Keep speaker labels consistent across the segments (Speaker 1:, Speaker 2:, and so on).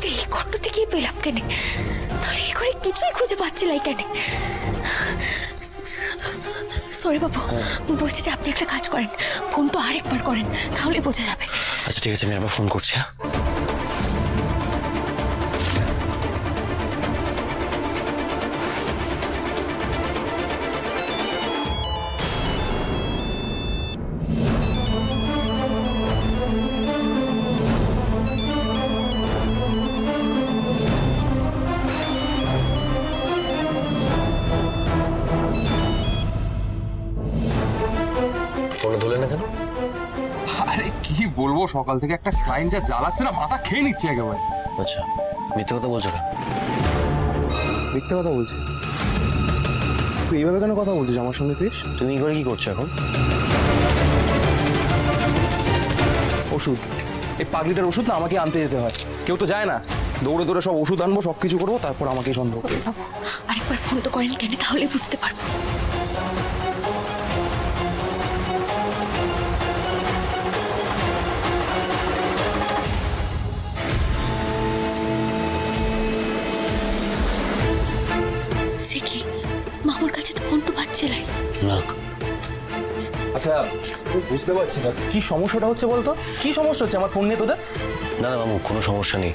Speaker 1: এই ঘরটা থেকেই পেলাম কেন? তাহলে এই ঘরে কিছুই খুঁজে পাচ্ছিলাই কেন? সরি বাবু, বলছি যে আপনি একটা কাজ করেন, ফোনটা আরেকবার করেন, তাহলে বোঝা যাবে।
Speaker 2: আচ্ছা ঠিক আছে, আমি আবার ফোন করছি। হ্যাঁ ফোনটা ধরলে না কেন?
Speaker 3: আরে কি বলবো, সকাল থেকে একটা ক্লায়েন্ট যা জ্বালাচ্ছে না, মাথা খেয়ে নিচ্ছে একেবারে।
Speaker 2: আচ্ছা, মিথ্যে কথা বলছো কেন?
Speaker 4: মিথ্যে কথা বলছি? তুই এইভাবে কেন কথা বলছিস আমার সঙ্গে ক্রিস?
Speaker 2: তুমি এই করে কি করছো এখন?
Speaker 4: ওষুধ, এই পাগলিটার ওষুধ না আমাকে আনতে যেতে হয়। কেউ তো যায় না, দৌড়ে দৌড়ে সব ওষুধ আনবো, সব কিছু করবো, তারপর আমাকেই সন্দেহ করবে।
Speaker 1: বাবু আরেকবার ফোনটা করেন কেন, তাহলে বুঝতে পারবো। সে কি, মামুর কাছে তো ফোনটা পাচ্ছিলাই
Speaker 2: না।
Speaker 4: আচ্ছা বুঝতে পারছি না কি সমস্যাটা হচ্ছে, বলতো কি সমস্যা হচ্ছে আমার ফোন নিয়ে তোদের?
Speaker 2: না না মামু, কোনো সমস্যা নেই।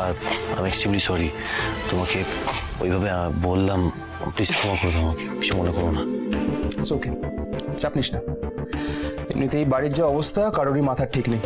Speaker 2: আর আমি এক্সট্রিমলি সরি, তোমাকে ওইভাবে বললাম, প্লিজ ক্ষমা করে দাও আমাকে, কিছু মনে করো না।
Speaker 4: ইটস ওকে, চাপ নিস না। এমনিতেই বাড়ির যে অবস্থা, কারোরই মাথার ঠিক নেই।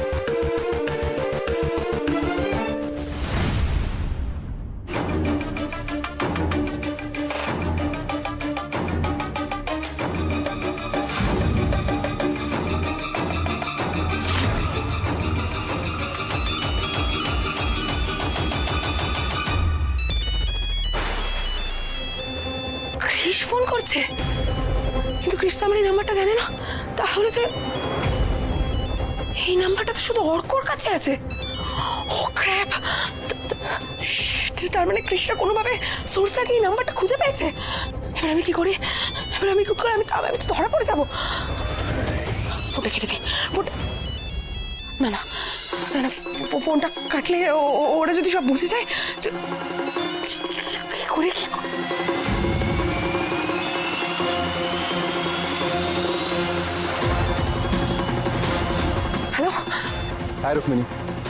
Speaker 1: ক্রিস ফোন করছে, কিন্তু ক্রিস তো আমার এই নাম্বারটা জানে না। তাহলে তো এই নাম্বারটা তো শুধু অর্কর কাছে আছে। ও ক্র্যাপ! তার মানে ক্রিসটা কোনোভাবে সোর্স লাগিয়ে এই নাম্বারটা খুঁজে পেয়েছে। এবার আমি কি করি? এবার আমি কি করি? আমি তো ধরা পড়ে যাবো। ফোনটা কেটে দিই। ফোনটা না না না না, ফোনটা কাটলে ওরা যদি সব বুঝে যায়, কি করে কি করে? হ্যালো,
Speaker 4: হ্যাঁ রুক্মিণী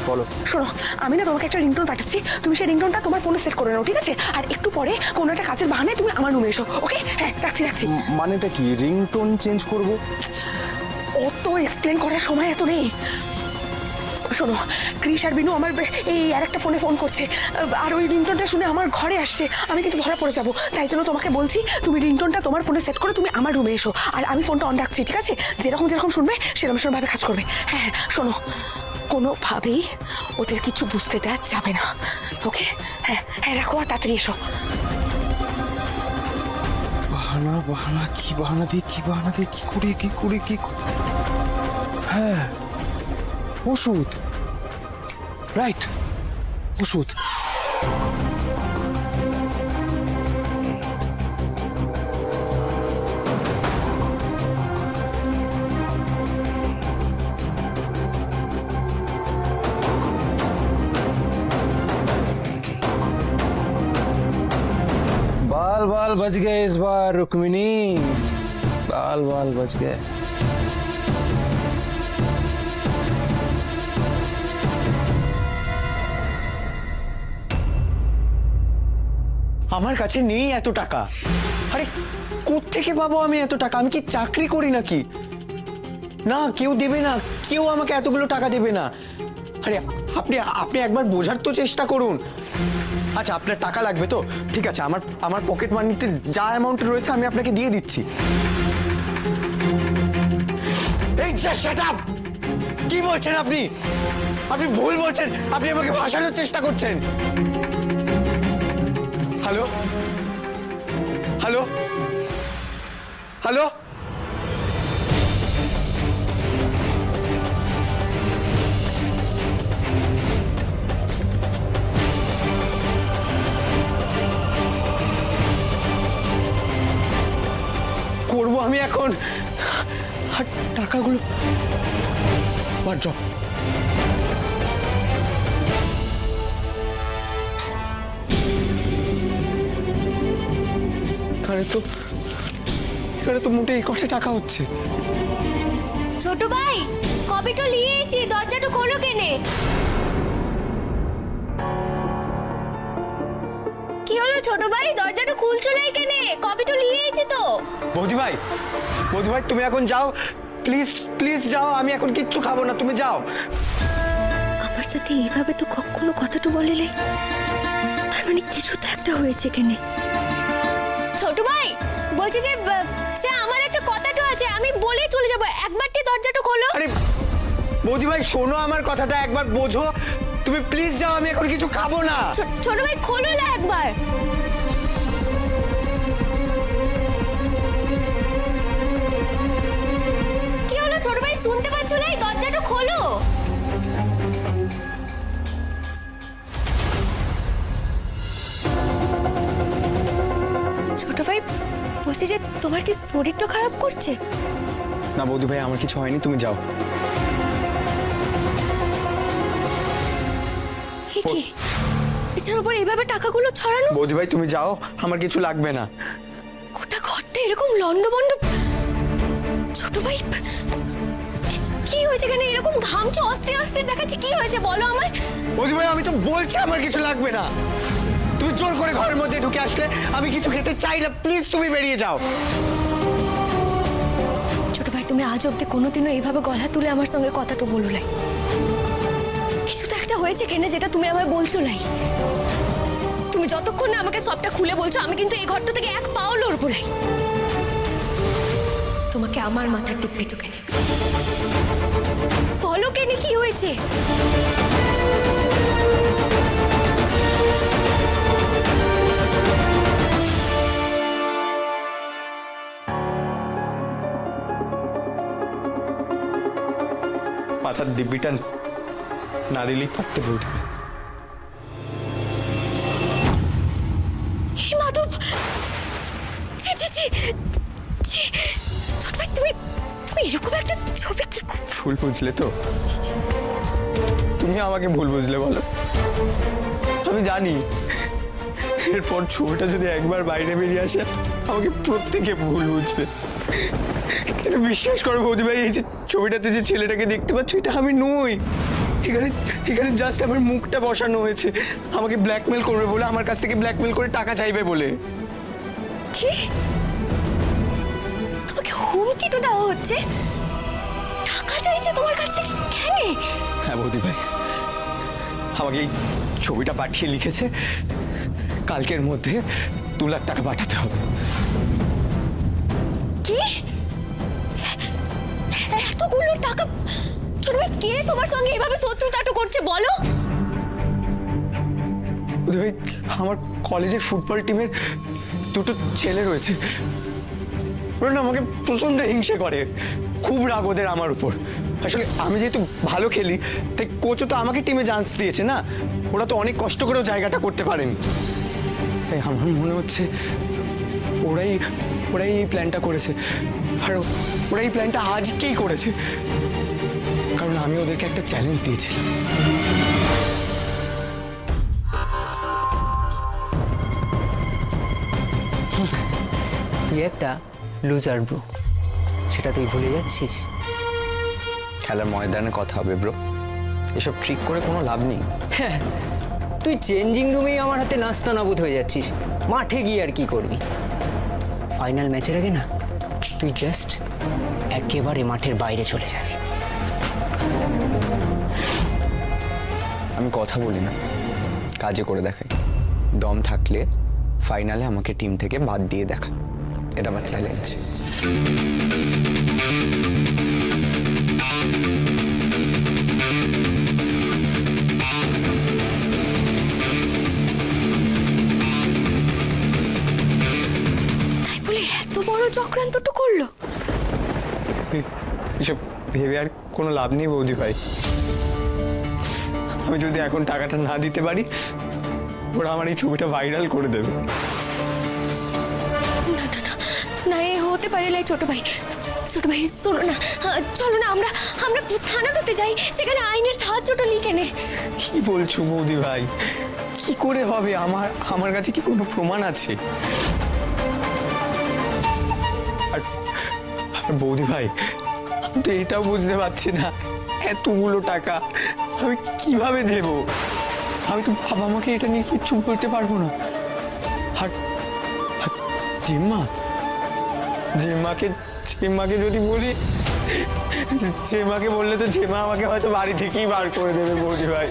Speaker 4: বলো।
Speaker 1: শোনো, আমি না তোমাকে একটা রিংটোন পাঠাচ্ছি, তুমি সেই রিংটোনটা তোমার ফোনে সেট করে নাও, ঠিক আছে? আর একটু পরে কোনো একটা কাজের বাহানায় তুমি আমার রুমে এসো, ওকে? হ্যাঁ, রাখছি।
Speaker 4: মানেটা কি, রিংটোন চেঞ্জ করব?
Speaker 1: অত এক্সপ্লেন করার সময় এত নেই। শোনো, ক্রিস আর বিনু আমার এই আর একটা ফোন করছে, আর ওই রিংটোনটা শুনে আমার ঘরে আসছে। আমি কিন্তু ধরা পড়ে যাবো, তাই জন্য তোমাকে বলছি তুমি রিংটোনটা তোমার ফোনে সেট করে তুমি আমার রুমে এসো, আর আমি ফোনটা অন রাখছি, ঠিক আছে? যেরকম শুনবে সেরকম ভাবে কাজ করবে। হ্যাঁ শোনো, কোনোভাবেই ওদের কিছু বুঝতে দেওয়া যাবে না, ওকে? হ্যাঁ রাখো, আর তাড়াতাড়ি এসো।
Speaker 4: বাহানা কি বাহানা দিয়ে কি করি? হ্যাঁ, ওষুধ, রাইট, ওষুধ। बाल बच गए इस बार रुक्मिणी, बाल बच गए।
Speaker 5: আমার কাছে নেই এত টাকা। আরে কোত্থেকে পাবো আমি এত টাকা? আমি কি চাকরি করি নাকি? না, কেউ দেবে না, কেউ আমাকে এতগুলো টাকা দেবে না। আরে আপনি আপনি একবার বোঝার তো চেষ্টা করুন। আচ্ছা আপনার টাকা লাগবে তো ঠিক আছে, আমার পকেট মানিতে যা অ্যামাউন্ট রয়েছে আমি আপনাকে দিয়ে দিচ্ছি। এই যে শাট আপ! কি বলছেন আপনি? আপনি ভুল বলছেন, আপনি আমাকে ভাসানোর চেষ্টা করছেন। হ্যালো হ্যালো হ্যালো, করবো আমি এখন? আর টাকাগুলো এখানে তো মোটে এই কটা টাকা হচ্ছে।
Speaker 6: ছোট ভাই কপিটা লিয়েছি, দরজাটা খোলো কেনে। কি হলো ছোট ভাই, দরজাটা খুলছো না কেনে? কপিটা লিয়েছি তো।
Speaker 5: বৌদি ভাই তুমি এখন যাও, প্লিজ প্লিজ যাও, আমি এখন কিচ্ছু খাবো না, তুমি যাও।
Speaker 6: আমার সাথে এইভাবে তো কখনো কথাটা বলেলে, তার মানে কিছু তো একটা হয়েছে কেনে। ছোট ভাই বলছি যে সে আমার একটা কথাটা আছে, আমি বলেই চলে যাবো, একবারটি দরজাটা খোলো।
Speaker 5: আরে বৌদি ভাই শোনো আমার কথাটা, একবার বোঝো, তুমি প্লিজ যাও, আমি এখন কিছু খাবো না।
Speaker 6: ছোট ভাই খোলো না একবার। কি হলো ছোট ভাই, শুনতে পাচ্ছ না? এই দরজাটা খোলো। ছোট ভাই বলছি যে তোমার কি শরীরটা খারাপ করছে?
Speaker 5: না বৌদি ভাই আমার কিছু হয়নি, তুমি যাও।
Speaker 6: এ কি বিছানার উপর এইভাবে টাকাগুলো ছড়ানো?
Speaker 5: বৌদি ভাই তুমি যাও, আমার কিছু লাগবে না।
Speaker 6: গোটা ঘরটা এরকম লন্ডভন্ড। ছোট ভাই কি হয়েছে এখানে? এরকম ঘামছে, অস্থির অস্থির দেখাচ্ছে, কি হয়েছে বলো আমায়।
Speaker 5: বৌদি ভাই আমি তো বলছি আমার কিছু লাগবে না, তুমি জোর করে ঘরের মধ্যে ঢুকে আসলে আমি কিছু খেতে চাই না, প্লিজ তুমি বেরিয়ে যাও।
Speaker 6: ছোট ভাই তুমি আজ অব্দি কোনোদিনও এইভাবে গলা তুলে আমার সঙ্গে কথাটা বলো নাই। কিছু তো একটা হয়েছে কেন যেটা তুমি আমায় বলছো নাই। তুমি যতক্ষণ না আমাকে সবটা খুলে বলছো, আমি কিন্তু এই ঘরটা থেকে এক পাও লড়বো নাই। তোমাকে আমার মাথার দিক পেটো কেন? বলো কেন কি হয়েছে?
Speaker 5: মাথার দিব্যিটা না দিলেই পারতে বৌদি।
Speaker 6: হে মাধব, ছি ছি ছি ছি। ছোট ভাই তুমি তুমি এরকম একটা ছবি কি
Speaker 5: ভুল বুঝলে তো? তুমি আমাকে ভুল বুঝলে বলো? আমি জানি এরপর ছবিটা যদি একবার বাইরে বেরিয়ে আসে আমাকে প্রত্যেকে ভুল বুঝবে, কিন্তু বিশ্বাস করো বৌদি ভাই, এই যে ছবিটাতে যে ছেলেটাকে দেখতে পাচ্ছ এটা আমি নই। এখানে এখানে জাস্ট আমার মুখটা বসানো হয়েছে আমাকে ব্ল্যাকমেল করবে বলে, আমার কাছ থেকে ব্ল্যাকমেল করে টাকা চাইবে বলে।
Speaker 6: কি? তোমাকে হুমকি তো দেওয়া হচ্ছে? টাকা চাইছে তোমার কাছ থেকে কেন?
Speaker 5: হ্যাঁ বৌদি ভাই, আমাকে এই ছবিটা পাঠিয়ে লিখেছে কালকের মধ্যে 2 লাখ টাকা পাঠাতে হবে।
Speaker 6: কি? এতগুলো টাকা? ছোট ভাই কে তোমার সঙ্গে এভাবে শত্রুতাটা করছে বলো?
Speaker 5: বৌদি ভাই আমার কলেজের ফুটবল টিমের 2টো ছেলে রয়েছে, ওরা না আমাকে প্রচন্ড হিংসে করে, খুব রাগ ওদের আমার উপর। আসলে আমি যেহেতু ভালো খেলি তাই কোচও তো আমাকে টিমে চান্স দিয়েছে না, ওরা তো অনেক কষ্ট করেও জায়গাটা করতে পারেনি। তাই আমার মনে হচ্ছে ওরাই ওরাই এই প্ল্যানটা করেছে, আর ওরা এই প্ল্যানটা আজকেই করেছে, কারণ আমি ওদেরকে একটা চ্যালেঞ্জ দিয়েছিলাম।
Speaker 7: তুই একটা লুজার ব্রো, সেটা তুই ভুলে যাচ্ছিস।
Speaker 5: খেলার ময়দানে কথা হবে ব্রো, এসব ট্রিক করে কোনো লাভ নেই।
Speaker 7: হ্যাঁ, তুই চেঞ্জিং রুমেই আমার হাতে নাস্তা নাবুদ হয়ে যাচ্ছিস, মাঠে গিয়ে আর কি করবি? ফাইনাল ম্যাচের আগে না তুই জাস্ট একেবারে মাঠের বাইরে চলে যাবি।
Speaker 5: আমি কথা বলি না, কাজে করে দেখাই। দম থাকলে ফাইনালে আমাকে টিম থেকে বাদ দিয়ে দেখা, এটা আমার চ্যালেঞ্জ।
Speaker 6: তাই বলে এত বড় চক্রান্তটা করলো?
Speaker 5: এসব ভেবে আর কোনো লাভ নেই বৌদি ভাই, আমি যদি এখন টাকাটা না দিতে পারি ওরা আমার এই ছবিটা ভাইরাল করে দেবে।
Speaker 6: না না না না, এ হতে পারে না। ছোট ভাই শোনো না, চলো না আমরা আমরা থানাটাতে যাই, সেখানে আইনের সাহায্যটা লিখে নে।
Speaker 5: কি বলছো বৌদি ভাই, কি করে হবে? আমার কাছে কি কোনো প্রমাণ আছে? আর বৌদি ভাই, আমি তো এটাও বুঝতে পারছি না এতগুলো টাকা আমি কিভাবে দেব। আমি তো বাবা মাকে এটা নিয়ে কিচ্ছু বলতে পারবো না। আর আর জেম্মাকে যদি বলি, জেম্মাকে বললে তো জেম্মা আমাকে হয়তো বাড়ি থেকেই বার করে দেবে। বৌদি ভাই,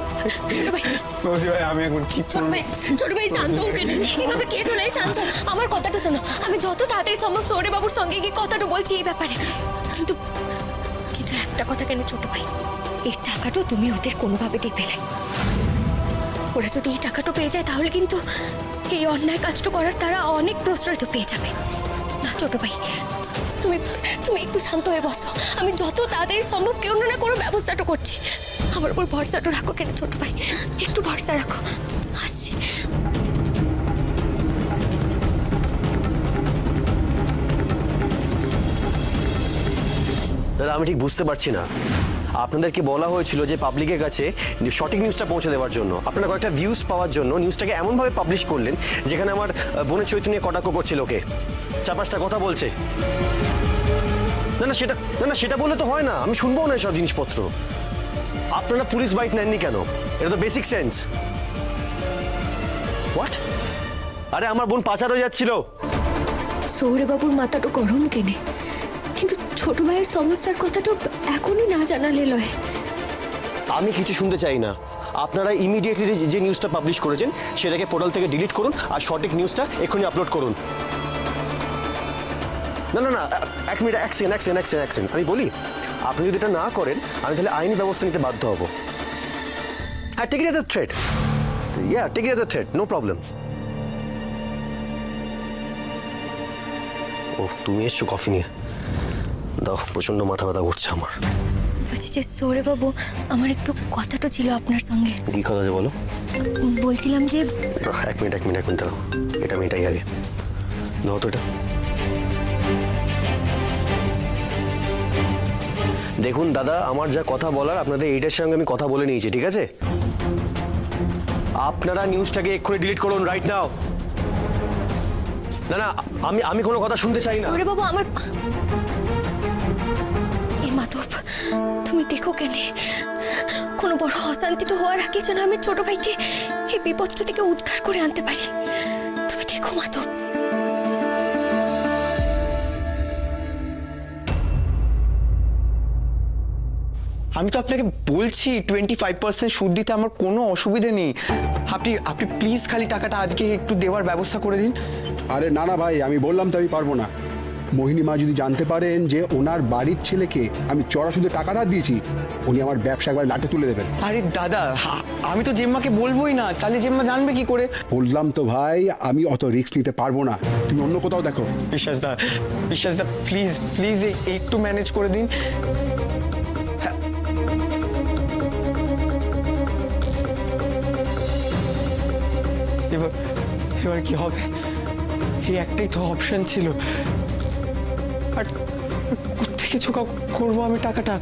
Speaker 5: আমি এখন কি করবো?
Speaker 6: ছোট ভাই শান্ত হোক, এভাবে কে তোলাই শান্ত। আমার কথাটা শোনো, আমি যত তাড়াতাড়ি সম্ভব সৌরে বাবুর সঙ্গে গিয়ে কথাটা বলছি এই ব্যাপারে। কিন্তু কিন্তু একটা কথা কেন ছোট ভাই, এই টাকাটা তুমি ওদের কোনোভাবে দেবে না। ওরা যদি এই টাকাটা পেয়ে যায় তাহলে কিন্তু এই অন্যায় কাজটা করার তারা অনেক প্রশ্রয় তো পেয়ে যাবে না। ছোট ভাই, তুমি তুমি একটু শান্ত হয়ে বসো। আমি যত তাড়াতাড়ি সম্ভব কেউ না কোনো ব্যবস্থাটা করছি। আমার উপর ভরসাটা রাখো কেন ছোট ভাই, একটু ভরসা রাখো। আসছি।
Speaker 2: দাদা আমি ঠিক বুঝতে পারছি না, আপনাদেরকে বলা হয়েছিল যে পাবলিকের কাছে সঠিক নিউজটা পৌঁছে দেওয়ার জন্য, আপনারা কয়েকটা ভিউজ পাওয়ার জন্য নিউজটাকে এমনভাবে পাবলিশ করলেন যেখানে আমার বোনের চরিত্র নিয়ে কটাক্ষ করছিল, ওকে 4-5টা কথা বলছে। না সেটা বললে তো হয় না, আমি শুনবো না এসব জিনিসপত্র। আপনারা পুলিশ বাইট নেননি কেন? এটা তো বেসিক সেন্স। হোয়াট? আরে আমার বোন পাচার হয়ে যাচ্ছিল।
Speaker 6: সৌরে বাবুর মাথাটা গরম কেনে, কিন্তু ছোট ভাইয়ের সমস্যার কথাটা এখনই না জানালে লয়।
Speaker 2: আমি কিছু শুনতে চাই না। আপনারা ইমিডিয়েটলি যে নিউজটা পাবলিশ করেছেন সেটাকে পোর্টাল থেকে ডিলিট করুন আর সঠিক নিউজটা এক্ষুনি আপলোড করুন। না এক মিনিট, এক সেকেন্ড আমি বলি, আপনি যদি এটা না করেন আমি তাহলে আইনি ব্যবস্থা নিতে বাধ্য হব। হ্যাঁ, take it as a threat. Take it as a threat, no problem. ও তুমি এসছো কফি নিয়ে? দাও, প্রচন্ড মাথা ব্যথা করছে আমার।
Speaker 6: বলছি যে সৌরে বাবু, আমার একটু কথাটা ছিল আপনার সঙ্গে।
Speaker 2: কি কথা আছে বলো?
Speaker 6: বলছিলাম যে
Speaker 2: এক মিনিট দাঁড়াও, এটা আমি এটাই আগে দাও তো। এটা দেখুন দাদা, আমার যা কথা বলার আপনাদের এইটার সঙ্গে আমি কথা বলে নিয়েছি, ঠিক আছে? আপনারা নিউজটাকে এক্ষুনি ডিলিট করুন, রাইট নাও। না আমি কোনো কথা শুনতে চাই না।
Speaker 6: সৌরে বাবু, আমার এই মাধব, তুমি দেখো কেন কোনো বড় অশান্তিটা হওয়ার আগে যেন আমি ছোট ভাইকে এই বিপদটা থেকে উদ্ধার করে আনতে পারি। তুমি দেখো মাধব।
Speaker 5: আমি তো আপনাকে বলছি 25% সুদ দিতে আমার কোনো অসুবিধে নেই। আপনি প্লিজ খালি টাকাটা আজকে একটু দেওয়ার ব্যবস্থা করে দিন।
Speaker 8: আরে না ভাই, আমি বললাম তো আমি পারবো না। মোহিনী মা যদি জানতে পারেন যে ওনার বাড়ির ছেলেকে আমি চড়া সুদে টাকা ধার দিয়েছি, উনি আমার ব্যবসা একবার লাটে তুলে দেবেন।
Speaker 5: আরে দাদা, আমি তো জেম্মাকে বলবোই না, তাহলে জেম্মা জানবে কি করে?
Speaker 8: বললাম তো ভাই, আমি অত রিস্ক নিতে পারবো না। তুমি অন্য কোথাও দেখো।
Speaker 5: বিশ্বাসদা প্লিজ একটু ম্যানেজ করে দিন। এবার কি হবে? এই একটাই তো অপশন ছিল। আর কোত্থেকে জোগাড় করবো আমি টাকাটা?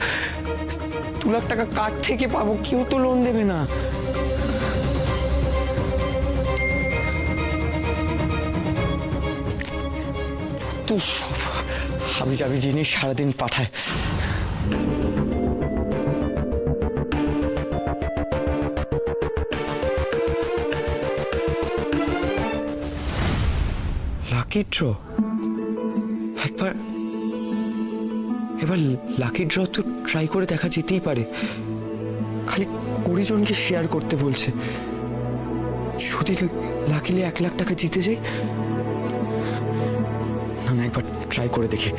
Speaker 5: 2 লাখ টাকা কার থেকে পাবো? কেউ তো লোন দেবে না। তো হাবি জাবি জিনিস সারাদিন পাঠায়। লাকি ড্র, এবার লাকি ড্র তো ট্রাই করে দেখা যেতেই পারে। খালি 20 জনকে শেয়ার করতে বলছে। যদি লাকিলে 1 লাখ টাকা জিতে যাই, না একবার ট্রাই করে দেখি।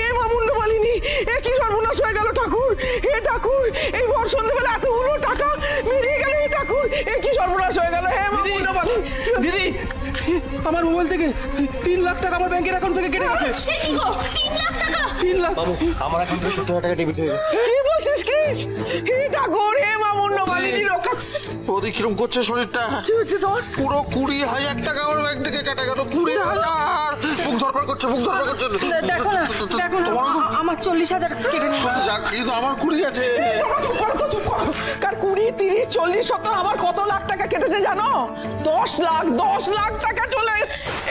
Speaker 1: এ মা মুন্ডু বলিনি, এ কি সর্বনাশ হয়ে গেল ঠাকুর! হে ঠাকুর, এই ভর সন্ধ্যেবেলা এতগুলো টাকা বেরিয়ে গেল! হে ঠাকুর, এ কি সর্বনাশ হয়ে গেল! হে মা মুন্ডু বলি,
Speaker 4: দিদি, আমার মোবাইল থেকে 3 লাখ টাকা আমার ব্যাংকের অ্যাকাউন্ট থেকে কেটে গেছে।
Speaker 6: সে কি গো, 3 লাখ টাকা!
Speaker 4: 3 লাখ?
Speaker 2: বাবু, আমার অ্যাকাউন্ট থেকে 70,000 টাকা ডেবিট হয়ে গেছে।
Speaker 1: কি বলছিস কি? হে ঠাকুর, হে মা মুন্ডু মালিনীর ও কাছে
Speaker 9: বৌদি কিরম করছে শরীরটা?
Speaker 1: কি হয়েছে তোর?
Speaker 9: পুরো 20,000 টাকা আমার ব্যাংক থেকে কেটে গেল। 20,000! বুক ধরপড় করছে, বুক ধরপড় করছে।
Speaker 1: দেখো না আমার 40,000 কেটে নিয়েছে।
Speaker 9: যাক, কিন্তু আমার 20 আছে।
Speaker 1: চুপ করো তো, চুপ করো। কার 20, 30, 40, 70 আমার কত লাখ টাকা কেটেছে জানো? 10 লাখ টাকা চলে।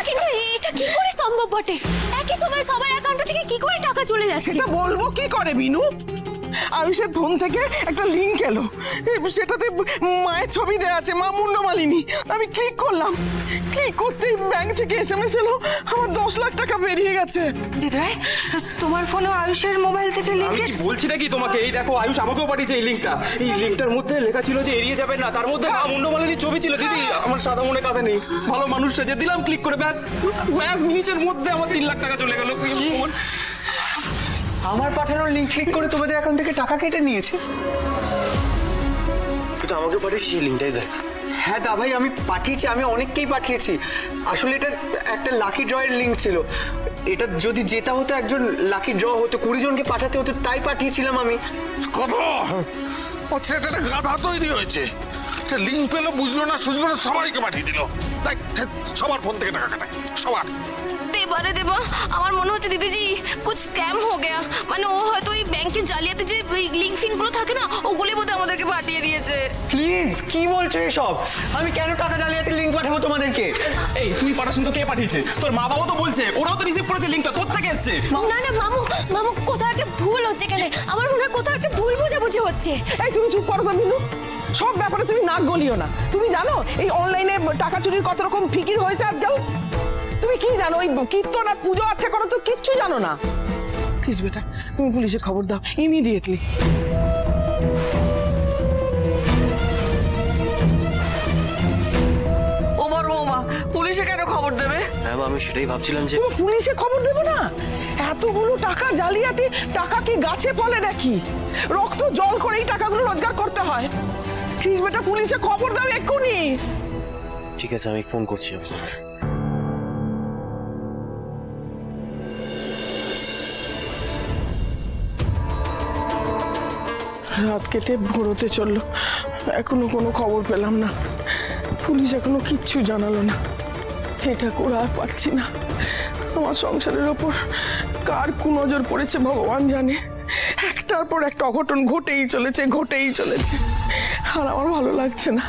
Speaker 6: কিন্তু এটা কি করে সম্ভব বটে? একই সময় সবার অ্যাকাউন্ট থেকে কি করে টাকা চলে যাচ্ছে?
Speaker 1: সেটা বলবো কি করে বিনু? আয়ুষের ফোন থেকে একটা লিংক এলো, সেটাতে মায়ের ছবি দেওয়া আছে, মা মুন্ডমালিনী। আমি ক্লিক করলাম, ক্লিক করতেই ব্যাংক থেকে এসএমএস এলো, আমার 10 লাখ টাকা বেরিয়ে গেছে। দিদাই, তোমার ফোনে আয়ুষের মোবাইল থেকে লিংক
Speaker 4: আমি কি
Speaker 1: এসেছে?
Speaker 4: বলছি নাকি তোমাকে? এই দেখো, আয়ুষ আমাকেও পাঠিয়েছে এই লিঙ্কটা। এই লিঙ্কটার মধ্যে লেখা ছিল যে এড়িয়ে যাবেন না, তার মধ্যে মা মুন্ডমালিনীর ছবি ছিল। দিদি, আমার সাদা মনে কাঁদে নেই, ভালো মানুষটা যে দিলাম ক্লিক করে, ব্যাস মিনিটের মধ্যে আমার 3 লাখ টাকা চলে গেল।
Speaker 5: আমার পাঠানোর লিঙ্ক ক্লিক করে তোমাদের অ্যাকাউন্ট থেকে টাকা কেটে নিয়েছে?
Speaker 2: কিন্তু আমাকে পাঠিয়েছি সেই লিঙ্কটাই দেখ।
Speaker 5: হ্যাঁ দা ভাই, আমি পাঠিয়েছি, আমি অনেককেই পাঠিয়েছি। আসলে এটা একটা লাকি ড্রয়ের লিঙ্ক ছিল। এটা যদি জেতা হতো, একজন লাকি ড্র হতো, 20 জনকে পাঠাতে হতো, তাই পাঠিয়েছিলাম আমি।
Speaker 9: কত? ও ছেলেটা একটা গাধা তৈরি হয়েছে। সে লিঙ্ক পেলো, বুঝলো না, সুঝলো না, সবাইকে পাঠিয়ে দিল। তাই সবার ফোন থেকে টাকা কাটায়, সবার।
Speaker 10: দেবারে দেবা, আমার মনে হচ্ছে দিদিজি কুছ স্ক্যাম হো গয়া। মানে ও হয়তো ওই ব্যাংকের জালিয়াতি যে লিঙ্ক ফিঙ্ক গুলো থাকে না, ওগুলি বোধহয় আমাদেরকে পাঠিয়ে দিয়েছে।
Speaker 5: প্লিজ, কি বলছো এসব? আমি কেন টাকা জালিয়াতির লিঙ্ক পাঠাবো তোমাদেরকে?
Speaker 4: এই তুই পাঠাসনি তো কে পাঠিয়েছে? তোর মা বাবা তো বলছে, ওরাও তো রিসিভ করেছে লিঙ্কটা। কোথা থেকে এসেছে?
Speaker 6: না না মামু কোথাও একটা ভুল হচ্ছে কেন? আমার মনে হয় কোথাও একটা ভুল বোঝাবুঝি হচ্ছে।
Speaker 1: এই তুমি চুপ করো তো বিনু, সব ব্যাপারে তুমি নাক গলিও না। তুমি জানো এই অনলাইনে টাকা চুরির কত রকম ফিকির হয়েছে আজকাল? তুমি কি জানো? ওই কীর্তন আর পুজো আচ্ছা করো তো কিচ্ছু জানো না। প্লিজ বেটা, তুমি পুলিশে খবর দাও ইমিডিয়েটলি। ওমা পুলিশে কেন খবর দেবে?
Speaker 2: হ্যাঁ মা, আমি সেটাই ভাবছিলাম যে
Speaker 1: তুমি পুলিশে খবর দেবে না? এতগুলো টাকা জালিয়াতি, টাকা কি গাছে ফলে নাকি? রক্ত জল করে এই টাকাগুলো রোজগার করতে হয়। প্লিজ বেটা, পুলিশে খবর দাও এক্ষুনি।
Speaker 2: ঠিক আছে, আমি ফোন করছি অফিসারকে।
Speaker 1: রাত কেটে ভোরতে চললো, এখনো কোনো খবর পেলাম না। পুলিশ এখনো কিচ্ছু জানালো না। এটা করে আর পারছি না। আমার সংসারের ওপর কার কুনজর পড়েছে ভগবান জানে। একটার পর একটা অঘটন ঘটেই চলেছে। আর আমার ভালো লাগছে না।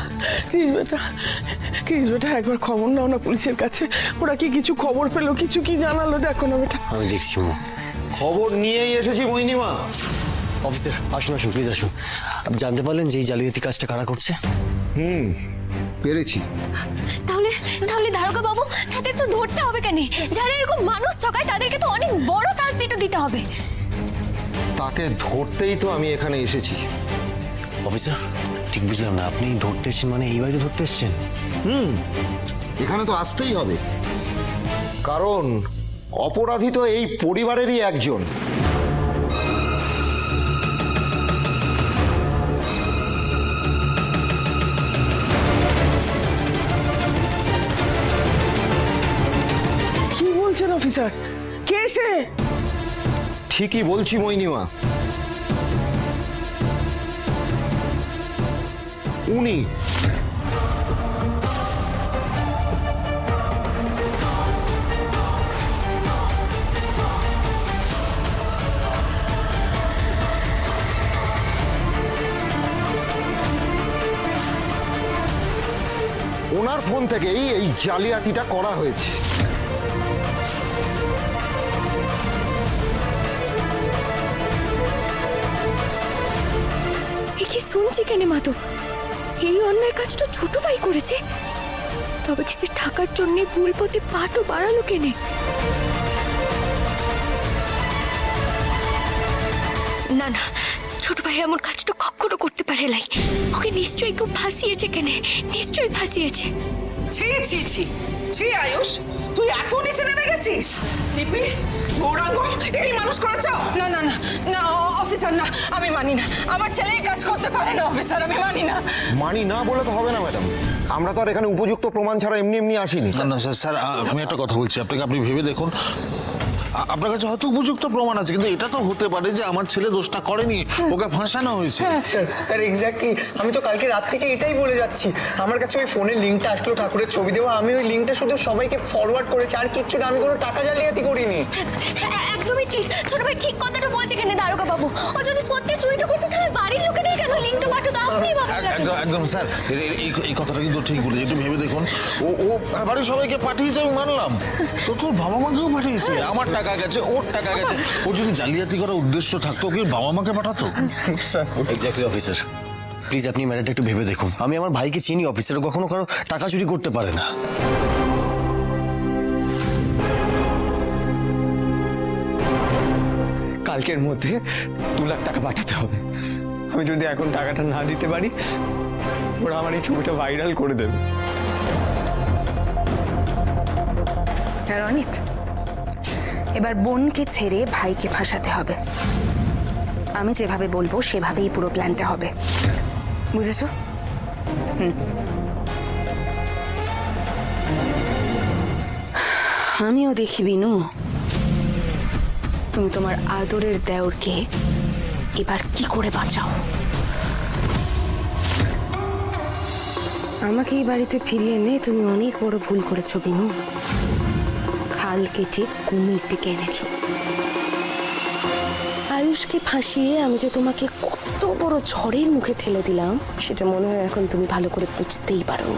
Speaker 1: প্লিজ বেটা একবার খবর নাও না পুলিশের কাছে। ওরা কি কিছু খবর পেলো, কিছু কি জানালো? দেখো না বেটা।
Speaker 2: আমি দেখছি মা।
Speaker 9: খবর নিয়েই এসেছি মোহিনীমা।
Speaker 2: অফিসার আসুন প্লিজ আসুন। আপনি জানতে পারলেন যে এই জালিয়াতি কাজটা কারা করছে?
Speaker 8: পেরেছি।
Speaker 6: তাহলে দারোগা বাবু, তাদের তো ধরতে হবে কেন? যারা এরকম মানুষ ঠকায় তাদেরকে তো অনেক বড় শাস্তিটা দিতে হবে।
Speaker 9: তাকে ধরতেই তো আমি এখানে এসেছি।
Speaker 2: অফিসার ঠিক বুঝলাম না, আপনি ধরতে এসছেন মানে এই বাড়িতে ধরতে এসছেন?
Speaker 9: এখানে তো আসতেই হবে, কারণ অপরাধী তো এই পরিবারেরই একজন।
Speaker 1: কি বলছেন অফিসার? কে সে?
Speaker 9: ঠিকই বলছি মোহিনীমা, উনি। ওনার ফোন থেকেই এই জালিয়াতিটা করা হয়েছে।
Speaker 6: কি শুনছি কেন মাধব? এই অন্যায় কাজটা ছোট ভাই করেছে, তবে কি সে টাকার জন্য ভুল পথে পাটও বাড়ালো কেন? না ছোট ভাই এমন কাজটা কখনো করতে পারে নাই। ওকে নিশ্চয়ই কেউ ফাঁসিয়েছে কেন, নিশ্চয়ই ফাঁসিয়েছে।
Speaker 1: ছি আয়ুষ, তুই এত নিচে নেমে গেছিস? দীপি, গৌরাঙ্গ এই মানুষ করেছ? না অফিসার, না আমি মানি না। আমার ছেলে এই কাজ করতে পারে না অফিসার, আমি মানি না।
Speaker 9: মানি না বলে তো হবে না ম্যাডাম, আমরা তো আর এখানে উপযুক্ত প্রমাণ ছাড়া এমনি আসিনি।
Speaker 11: না স্যার, আমি একটা কথা বলছি আপনাকে, আপনি ভেবে দেখুন।
Speaker 9: আপনার কাছে হয়তো উপযুক্ত প্রমাণ আছে, কিন্তু এটা তো হতে পারে যে আমার ছেলে দোষটা করেনি, ওকে ফাঁসানো হয়েছে।
Speaker 5: স্যার এক্স্যাক্টলি, আমি তো কালকে রাত থেকে এটাই বলে যাচ্ছি। আমার কাছে ওই ফোনের লিঙ্কটা আসলো, ঠাকুরের ছবি দেওয়া, আমি ওই লিঙ্কটা শুধু সবাইকে ফরওয়ার্ড করেছি, আর কিচ্ছু না, আমি কোনো টাকা জালিয়াতি করিনি।
Speaker 6: একদমই ঠিক, ছোট ভাই ঠিক কথাটা বলছে এখানে দারোগা বাবু। ও যদি সত্যি চুরিটা করতো তাহলে বাড়ির লোকেদের কেন লিঙ্কটা পাঠাতো? আপনি
Speaker 9: একদম একদম স্যার, এই কথাটা কিন্তু ঠিক বলেছে, একটু ভেবে দেখুন। ও বাড়ির সবাইকে পাঠিয়েছে, আমি মানলাম, তো তোর বাবা মাকেও পাঠিয়েছে। আমার টাকা গেছে, ওর টাকা গেছে। ও যদি জালিয়াতি করার উদ্দেশ্য থাকতো, ওকে বাবা মাকে পাঠাতো?
Speaker 2: এক্স্যাক্টলি অফিসার, প্লিজ আপনি ম্যাটারটা একটু ভেবে দেখুন। আমি আমার ভাইকে চিনি অফিসার, কখনো কারো টাকা চুরি করতে পারে না।
Speaker 5: কালকের মধ্যে 2 লাখ টাকা পাঠাতে হবে। আমি যদি এখন টাকাটা না দিতে পারি, ওরা আমার এই ছবিটা ভাইরাল করে দেবে।
Speaker 1: রনিত, এবার বোনকে ছেড়ে ভাইকে ফাঁসাতে হবে। আমি যেভাবে বলবো সেভাবেই পুরো প্ল্যানটা হবে, বুঝেছো? আমিও দেখি বিনু, তুমি তোমার আদরের দেওরকে এবার কি করে বাঁচাও। আমাকে এই বাড়িতে ফিরিয়ে এনে তুমি অনেক বড় ভুল করেছো বিনু। খাল কেটে কুমির ডেকে এনেছো। আয়ুষকে ফাঁসিয়ে আমি যে তোমাকে কত বড় ঝড়ের মুখে ঠেলে দিলাম, সেটা মনে হয় এখন তুমি ভালো করে বুঝতেই পারো।